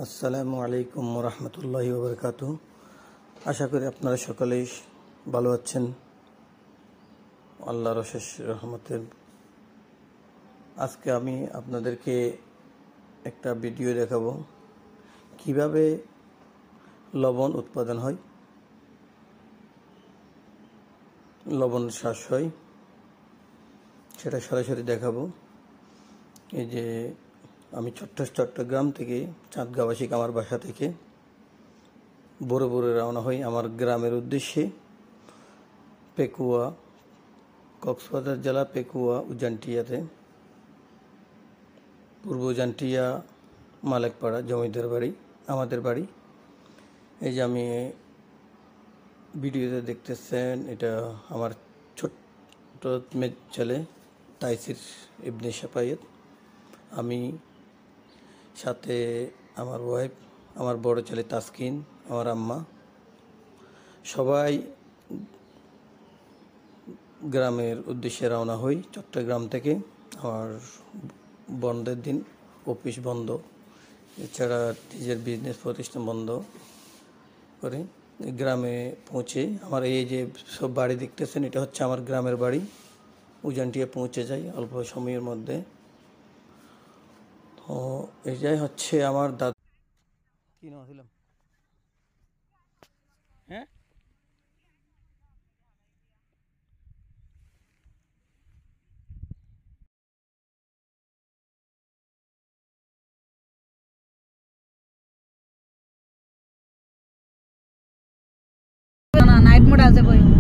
আসসালামু আলাইকুম রহমতুল্লাহি ওবরকাতু। আশা করি আপনারা সকলেই ভালো আছেন, আল্লাহর অশেষ রহমতের। আজকে আমি আপনাদেরকে একটা ভিডিও দেখাবো কিভাবে লবণ উৎপাদন হয়, লবণ চাষ হয়, সেটা সরাসরি দেখাবো। এই যে আমি চট্টগ্রাম থেকে চাঁদগাঁওবাসী আমার বাসা থেকে ভোরে রওনা হই আমার গ্রামের উদ্দেশ্যে। পেকুয়া, কক্সবাজার জেলা পেকুয়া উজানটিয়াতে, পূর্ব উজানটিয়া মালেকপাড়া জমিদার বাড়ি আমাদের বাড়ি। এই যে আমি ভিডিওতে দেখতেছেন, এটা আমার ছোট্ট মেয়ে ছেলে তাইসির ইবনে শাপায়েত, আমি সাথে আমার ওয়াইফ, আমার বড় ছেলে তাসকিন, আমার আম্মা, সবাই গ্রামের উদ্দেশ্যে রওনা হই চট্টগ্রাম থেকে। আমার বন্ধের দিন, অফিস বন্ধ, এছাড়া নিজের বিজনেস প্রতিষ্ঠান বন্ধ করে গ্রামে পৌঁছে আমার এই যে সব বাড়ি দেখতেছেন, এটা হচ্ছে আমার গ্রামের বাড়ি। উজানটিয়া পৌঁছে যাই অল্প সময়ের মধ্যে। তো এটাই হচ্ছে আমার দাদা। কি নাম ছিলাম? হ্যাঁ, না নাইট মোড আছে বই